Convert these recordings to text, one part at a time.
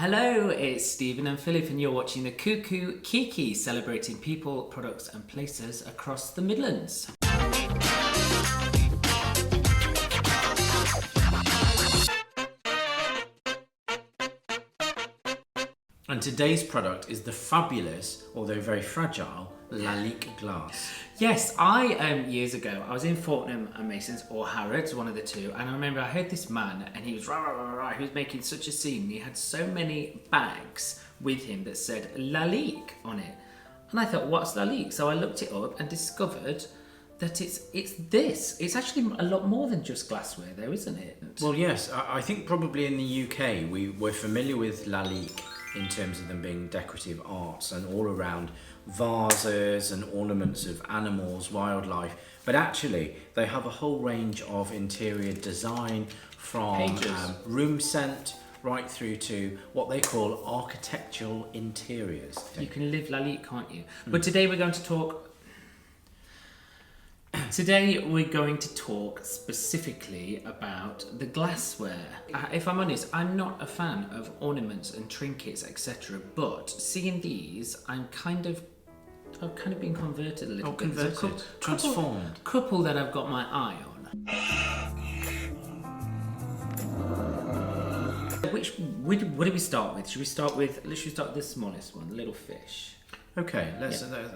Hello, it's Stephen and Philip and you're watching the KuKu KiKi, celebrating people, products and places across the Midlands. And today's product is the fabulous, although very fragile, Lalique glass. Yes, years ago, I was in Fortnum and Mason's or Harrods, one of the two, and I remember I heard this man and he was he was making such a scene. He had so many bags with him that said Lalique on it. And I thought, what's Lalique? So I looked it up and discovered that it's this. It's actually a lot more than just glassware though, isn't it? Well, yes, I think probably in the UK we're familiar with Lalique in terms of them being decorative arts and all around vases and ornaments of animals, wildlife, but actually they have a whole range of interior design from room scent right through to what they call architectural interiors. You can live Lalique, can't you? But today we're going to talk specifically about the glassware. If I'm honest, I'm not a fan of ornaments and trinkets, etc. But seeing these, I've kind of been converted a little bit. Converted, transformed. Couple that I've got my eye on. What do we start with? Should we start with the smallest one, the little fish? Okay,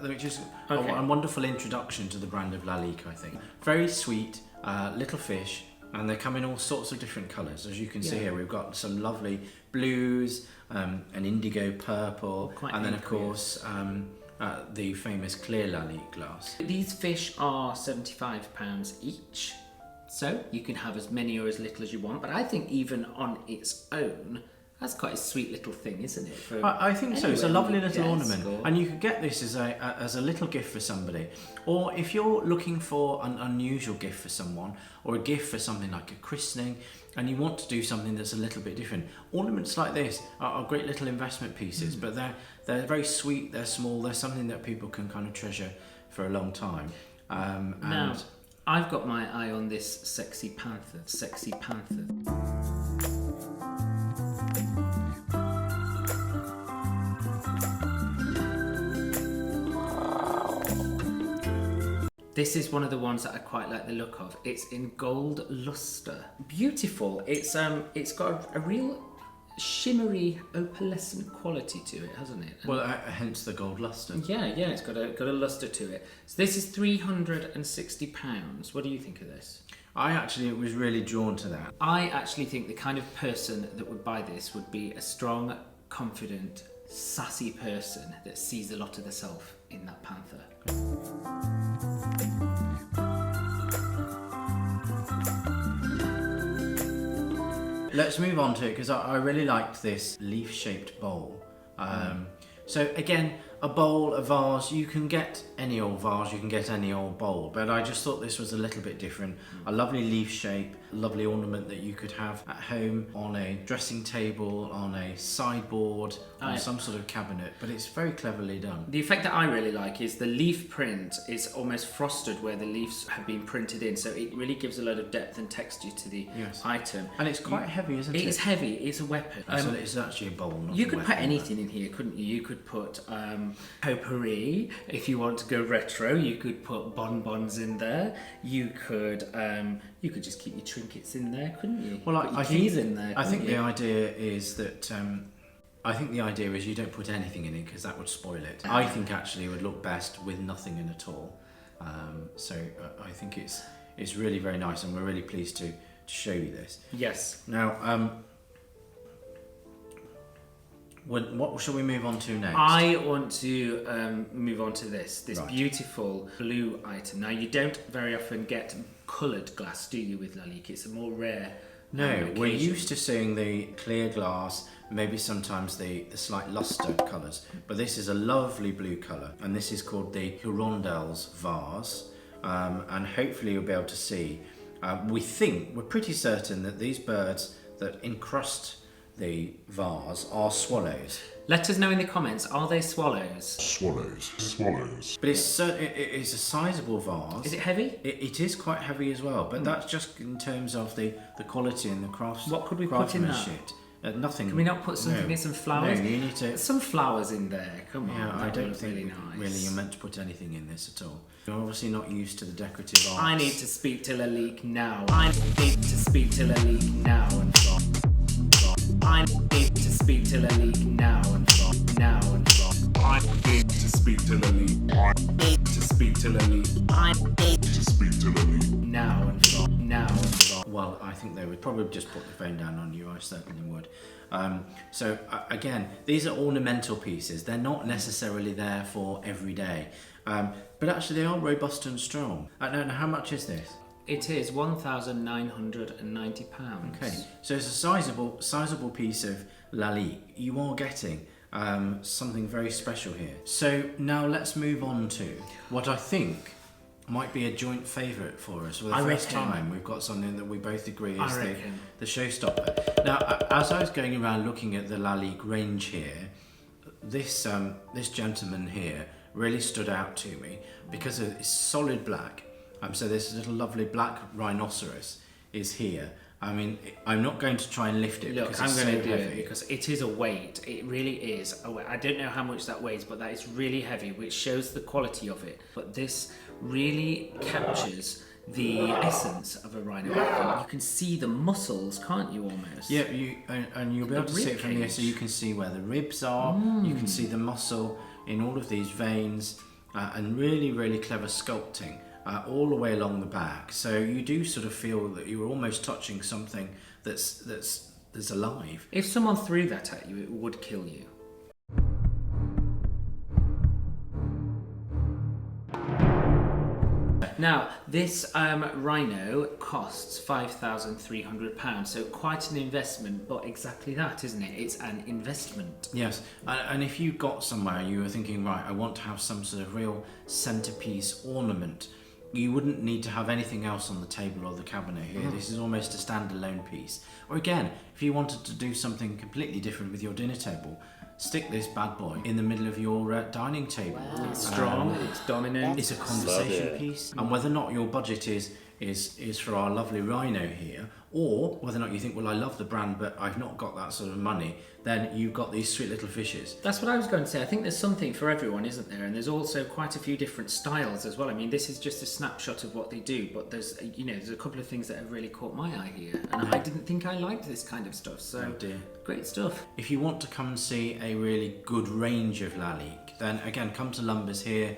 which is a wonderful introduction to the brand of Lalique, I think. Very sweet, little fish, and they come in all sorts of different colours. As you can see here, we've got some lovely blues, an indigo purple, and then of course the famous clear Lalique glass. These fish are £75 each, so you can have as many or as little as you want, but I think even on its own, that's quite a sweet little thing, isn't it? I think so. It's a lovely little ornament, and you could get this as a little gift for somebody, or if you're looking for an unusual gift for someone, or a gift for something like a christening, and you want to do something that's a little bit different. Ornaments like this are great little investment pieces, but they're very sweet. They're small. They're something that people can kind of treasure for a long time. Now, I've got my eye on this sexy panther. This is one of the ones that I quite like the look of. It's in gold luster. Beautiful. It's got a real shimmery opalescent quality to it, hasn't it? Well, hence the gold luster. Yeah, it's got a luster to it. So this is £360. What do you think of this? I actually was really drawn to that. I actually think the kind of person that would buy this would be a strong, confident, sassy person that sees a lot of themselves in that panther. Let's move on to it because I really liked this leaf-shaped bowl. So again, a bowl, a vase, you can get any old vase, you can get any old bowl, but I just thought this was a little bit different. A lovely leaf shape, a lovely ornament that you could have at home, on a dressing table, on a sideboard, on some sort of cabinet, but it's very cleverly done. The effect that I really like is the leaf print is almost frosted where the leaves have been printed in, so it really gives a lot of depth and texture to the item. And it's quite heavy, isn't it? It is heavy, it's a weapon. So it's actually a bowl, not You a could weapon, put anything in here, couldn't you? You could put potpourri. If you want to go retro, you could put bonbons in there. You could just keep your trinkets in there, couldn't you? Well, I think the idea is that you don't put anything in it because that would spoil it. I think actually it would look best with nothing in at all. So I think it's really very nice, and we're really pleased to show you this. Yes. Now, what shall we move on to next? I want to move on to this beautiful blue item. Now, you don't very often get coloured glass, do you, with Lalique? It's a more rare No, we're used to seeing the clear glass, maybe sometimes the slight luster colours, but this is a lovely blue colour, and this is called the Hirondelles vase, and hopefully you'll be able to see. We're pretty certain that these birds that encrust the vase are swallows. Let us know in the comments, are they swallows? Swallows. But it's a sizable vase. Is it heavy? It is quite heavy as well, but that's just in terms of the quality and the craftsmanship. What could we put in that? Nothing. Can we not put something in some flowers? No, you need to. Some flowers in there. Come on. Yeah, I don't think really nice. really you're meant to put anything in this at all. You're obviously not used to the decorative arts. I need to speak to Lalique now. I need to speak to Lalique now and from. I need to speak to Lalique now and from. Now and from. I need to speak to Lalique. I need to speak to Lalique. I need To speak to Lalique. now and from. Now and from. Well, I think they would probably just put the phone down on you. I certainly would. Again, these are ornamental pieces. They're not necessarily there for every day, but actually they are robust and strong. Now, how much is this? It is £1,990. Okay, so it's a sizable piece of Lalique. You are getting something very special here. So now let's move on to what I think might be a joint favourite for us. For the first time, we've got something that we both agree is the showstopper. Now, as I was going around looking at the Lalique range here, this gentleman here really stood out to me because it's solid black. So this little lovely black rhinoceros is here. I mean, I'm not going to try and lift it. Look, because I'm it's going so to do heavy. it because it is a weight. It really is a weight. I don't know how much that weighs, but that is really heavy, which shows the quality of it. But this really captures the essence of a rhino. You can see the muscles, can't you, almost? Yeah, and you'll be able to see it from here, so you can see where the ribs are. You can see the muscle in all of these veins, and really, really clever sculpting. All the way along the back, so you do sort of feel that you're almost touching something that's alive. If someone threw that at you, it would kill you. Now, this rhino costs £5,300, so quite an investment, but exactly that, isn't it? It's an investment. Yes, and if you got somewhere, you were thinking, right, I want to have some sort of real centerpiece ornament. You wouldn't need to have anything else on the table or the cabinet here. This is almost a standalone piece. Or again, if you wanted to do something completely different with your dinner table, stick this bad boy in the middle of your dining table. Wow. It's strong, it's dominant. It's a conversation piece. And whether or not your budget is for our lovely rhino here, or whether or not you think, well, I love the brand, but I've not got that sort of money, then you've got these sweet little fishes. That's what I was going to say. I think there's something for everyone, isn't there? And there's also quite a few different styles as well. I mean, this is just a snapshot of what they do, but there's a couple of things that have really caught my eye here. And I didn't think I liked this kind of stuff, so Oh dear. great stuff. If you want to come and see a really good range of Lalique, then again, come to Lumbers here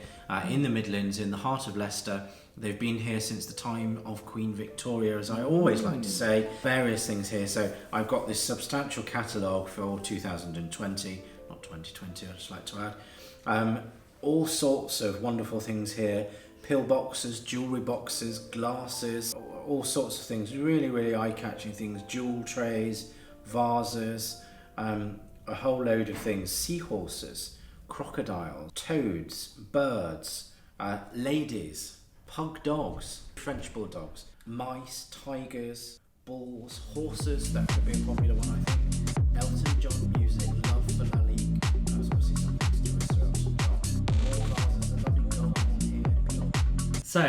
in the Midlands, in the heart of Leicester. They've been here since the time of Queen Victoria, as I always like to say. Various things here. So I've got this substantial catalogue for 2020, not 2020, I'd just like to add. All sorts of wonderful things here. Pill boxes, jewellery boxes, glasses, all sorts of things. Really, really eye-catching things. Jewel trays, vases, a whole load of things. Seahorses, crocodiles, toads, birds, ladies, pug dogs, French bulldogs, mice, tigers, bulls, horses. That could be a popular one, I think. Elton John music, love for Lalique. That was obviously something to do with Sir Elton John. More vases, a lovely gold here. So,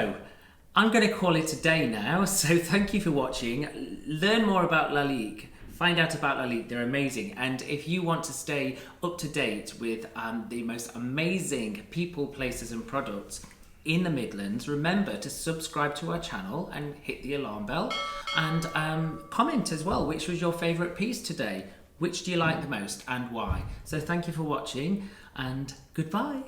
I'm going to call it a day now. So thank you for watching. Learn more about Lalique. Find out about Lalique, they're amazing. And if you want to stay up to date with the most amazing people, places and products in the Midlands, remember to subscribe to our channel and hit the alarm bell, and comment as well, which was your favourite piece today? Which do you like the most and why? So thank you for watching and goodbye.